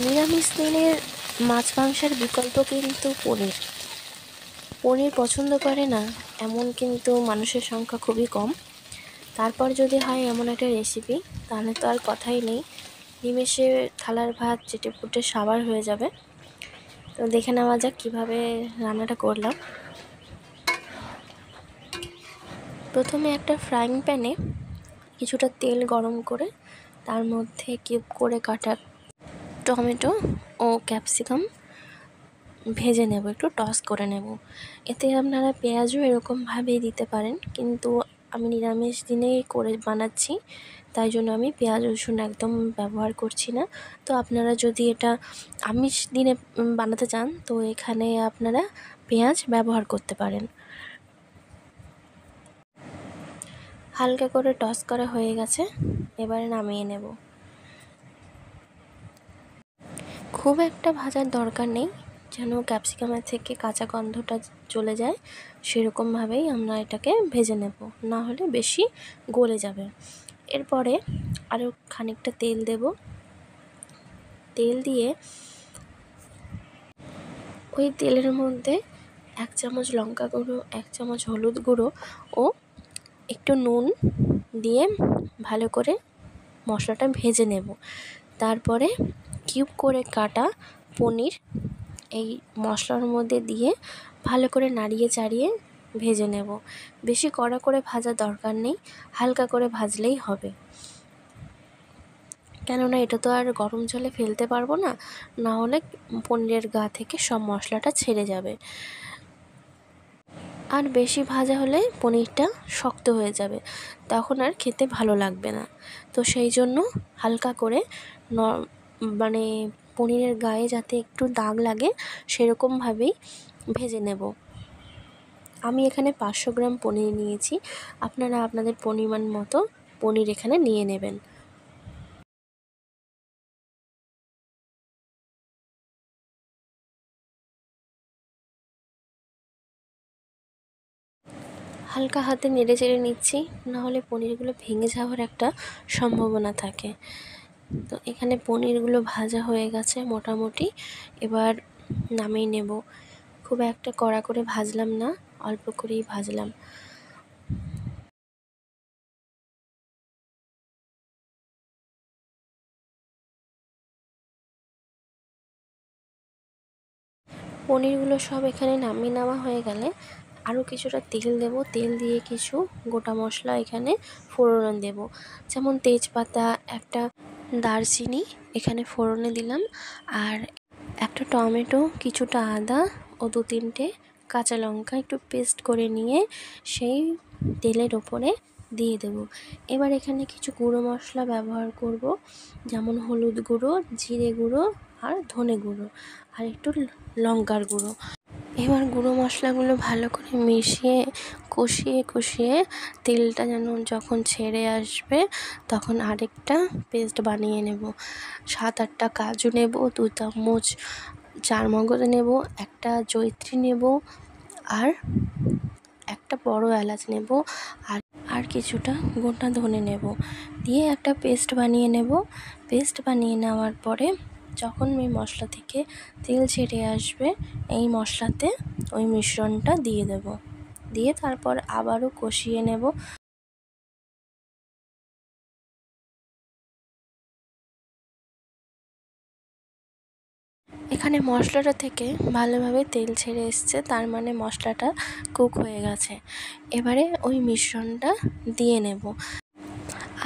নিরামিষ দিনের মাছ মাংসের বিকল্প কিন্তু পনির। পনির পছন্দ করে না এমন কিন্তু মানুষের সংখ্যা খুবই কম। তারপর যদি হয় এমন একটা রেসিপি, তাহলে তো আর কথাই নেই, নিমেষে থালার ভাত চেটেপুটে সাবার হয়ে যাবে। তো দেখে নেওয়া যাক কীভাবে রান্নাটা করলাম। প্রথমে একটা ফ্রাইং প্যানে কিছুটা তেল গরম করে তার মধ্যে কিউব করে কাটা টমেটো ও ক্যাপসিকাম ভেজে নেব, একটু টস করে নেব। এতে আপনারা পেঁয়াজও এরকমভাবেই দিতে পারেন, কিন্তু আমি নিরামিষ দিনেই করে বানাচ্ছি, তাই জন্য আমি পেঁয়াজ রসুন একদম ব্যবহার করছি না। তো আপনারা যদি এটা আমিষ দিনে বানাতে চান, তো এখানে আপনারা পেঁয়াজ ব্যবহার করতে পারেন। হালকা করে টস করা হয়ে গেছে, এবারে নামিয়ে নেব। খুব একটা ভাজার দরকার নেই, যেন ক্যাপসিকামের থেকে কাঁচা গন্ধটা চলে যায়, সেরকমভাবেই আমরা এটাকে ভেজে নেব, না হলে বেশি গলে যাবে। এরপরে আরও খানিকটা তেল দেব। তেল দিয়ে ওই তেলের মধ্যে 1 চামচ লঙ্কা গুঁড়ো, 1 চামচ হলুদ গুঁড়ো ও একটু নুন দিয়ে ভালো করে মশলাটা ভেজে নেব। তারপরে কিউব করে কাটা পনির এই মশলার মধ্যে দিয়ে ভালো করে নাড়িয়ে চাড়িয়ে ভেজে নেব। বেশি কড়া করে ভাজার দরকার নেই, হালকা করে ভাজলেই হবে। কেননা এটা তো আর গরম জলে ফেলতে পারবো না, না হলে পনিরের গা থেকে সব মশলাটা ছেড়ে যাবে। আর বেশি ভাজা হলে পনিরটা শক্ত হয়ে যাবে, তখন আর খেতে ভালো লাগবে না। তো সেই জন্য হালকা করে মানে পনিরের গায়ে যাতে একটু দাগ লাগে সেরকমভাবেই ভেজে নেব। আমি এখানে 500 গ্রাম পনির নিয়েছি, আপনারা আপনাদের পরিমাণ মতো পনির এখানে নিয়ে নেবেন। হালকা হাতে নেড়ে চেড়ে নিচ্ছি, নাহলে পনিরগুলো ভেঙে যাওয়ার একটা সম্ভাবনা থাকে। তো এখানে পনিরগুলো ভাজা হয়ে গেছে মোটামুটি, এবার নামিয়ে নেব। খুব একটা কড়া করে ভাজলাম না, অল্প করেই ভাজলাম। পনিরগুলো সব এখানে নামিয়ে নেওয়া হয়ে গেলে আরও কিছুটা তেল দেব। তেল দিয়ে কিছু গোটা মশলা এখানে ফোড়ন দেব, যেমন তেজপাতা, একটা দারচিনি এখানে ফোড়নে দিলাম, আর একটা টমেটো, কিছুটা আদা ও 2-3টে কাঁচা লঙ্কা একটু পেস্ট করে নিয়ে সেই তেলের ওপরে দিয়ে দেব। এবার এখানে কিছু গুঁড়ো মশলা ব্যবহার করব, যেমন হলুদ গুঁড়ো, জিরে গুঁড়ো আর ধনে গুঁড়ো আর একটু লঙ্কার গুঁড়ো। এবার গুঁড়ো মশলাগুলো ভালো করে মিশিয়ে কষিয়ে কষিয়ে তেলটা যেন যখন ছেড়ে আসবে, তখন আরেকটা পেস্ট বানিয়ে নেব। 7-8টা কাজু নেব, 2 চামচ চারমগজ নেব, একটা জয়িত্রী নেব, আর একটা বড় এলাচ নেব, আর কিছুটা গোটা ধনে নেব, দিয়ে একটা পেস্ট বানিয়ে নেব। পেস্ট বানিয়ে নেওয়ার পরে যখন ওই মশলা থেকে তেল ছেড়ে আসবে, এই মশলাতে ওই মিশ্রণটা দিয়ে দেব, দিয়ে তারপর আবারও কষিয়ে নেব। এখানে মশলাটা থেকে ভালোভাবে তেল ছেড়ে এসছে, তার মানে মশলাটা কুক হয়ে গেছে। এবারে ওই মিশ্রণটা দিয়ে নেব,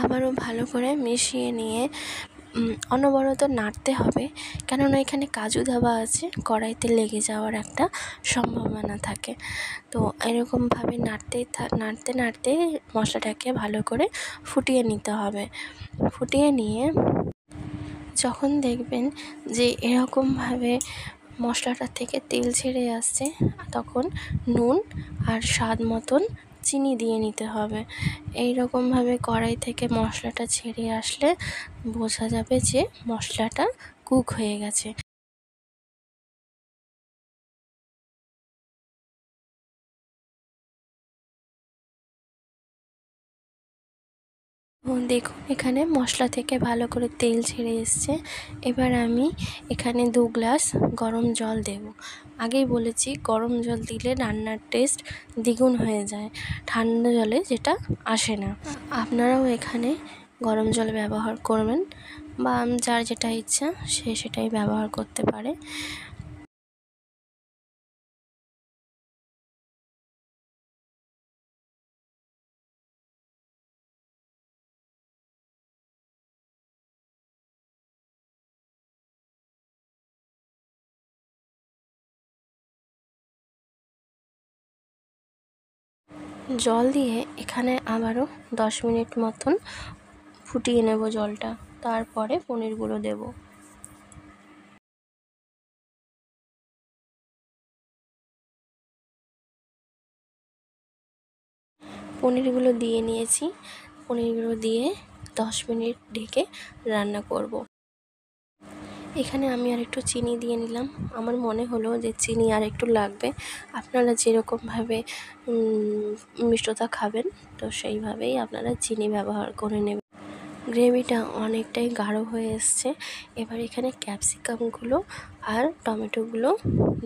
আবারও ভালো করে মিশিয়ে নিয়ে অনবরত নাড়তে হবে, কেননা এখানে কাজু দেওয়া আছে, কড়াইতে লেগে যাওয়ার একটা সম্ভাবনা থাকে। তো এরকমভাবে নাড়তে নাড়তে মশলাটাকে ভালো করে ফুটিয়ে নিতে হবে। ফুটিয়ে নিয়ে যখন দেখবেন যে এরকমভাবে মশলাটা থেকে তেল ছেড়ে আসছে, তখন নুন আর স্বাদ মতন চিনি দিয়ে নিতে হবে। এই রকমভাবে কড়াই থেকে মশলাটা ছেড়ে আসলে বোঝা যাবে যে মশলাটা কুক হয়ে গেছে। দেখুন এখানে মশলা থেকে ভালো করে তেল ছেড়ে এসছে। এবার আমি এখানে 2 গ্লাস গরম জল দেব। আগেই বলেছি গরম জল দিলে রান্নার টেস্ট দ্বিগুণ হয়ে যায়, ঠান্ডা জলে যেটা আসে না। আপনারাও এখানে গরম জল ব্যবহার করবেন বা যার যেটা ইচ্ছা সে সেটাই ব্যবহার করতে পারে। জল দিয়ে এখানে আবারও 10 মিনিট মতন ফুটিয়ে নেব জলটা, তারপরে পনিরগুলো দেব। পনিরগুলো দিয়ে নিয়েছি। পনিরগুলো দিয়ে 10 মিনিট ঢেকে রান্না করব। এখানে আমি আর একটু চিনি দিয়ে নিলাম। আমার মনে হলো যে চিনি আর একটু লাগবে। আপনারা যেরকমভাবে মিষ্টতা খাবেন তো সেইভাবেই আপনারা চিনি ব্যবহার করে নেবেন। গ্রেভিটা অনেকটাই গাঢ় হয়ে এসছে। এবার এখানে ক্যাপসিকামগুলো আর টমেটোগুলো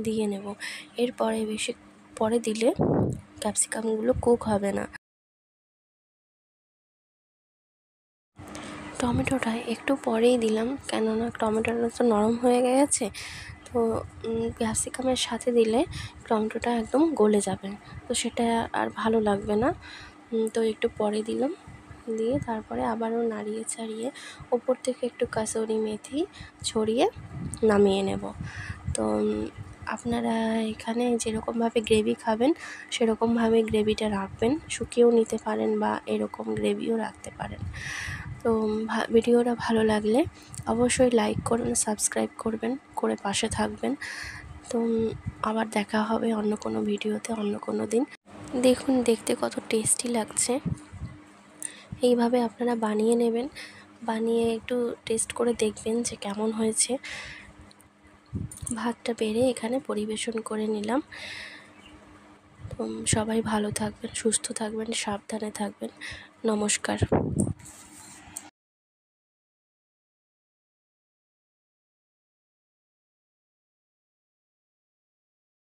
দিয়ে নেব। এরপরে বেশি পরে দিলে ক্যাপসিকামগুলো কুক হবে না। টমেটোটা একটু পরেই দিলাম, কেননা টমেটোটা তো নরম হয়ে গেছে। তো ক্যাপসিকামের সাথে দিলে টমেটোটা একদম গলে যাবে, তো সেটা আর ভালো লাগবে না। তো একটু পরে দিলাম, দিয়ে তারপরে আবারও নাড়িয়ে চাড়িয়ে ওপর থেকে একটু কাসুরি মেথি ছড়িয়ে নামিয়ে নেব। তো আপনারা এখানে যেরকমভাবে গ্রেভি খাবেন সেরকমভাবে গ্রেভিটা রাখবেন, শুকিয়েও নিতে পারেন বা এরকম গ্রেভিও রাখতে পারেন। তো ভিডিওটা ভালো লাগলে অবশ্যই লাইক করবেন, সাবস্ক্রাইব করবেন, করে পাশে থাকবেন। তো আবার দেখা হবে অন্য কোনো ভিডিওতে অন্য কোনো দিন। দেখুন দেখতে কত টেস্টি লাগছে। এইভাবে আপনারা বানিয়ে নেবেন, বানিয়ে একটু টেস্ট করে দেখবেন যে কেমন হয়েছে। ভাতটা বেড়ে এখানে পরিবেশন করে নিলাম। তো সবাই ভালো থাকবেন, সুস্থ থাকবেন, সাবধানে থাকবেন। নমস্কার।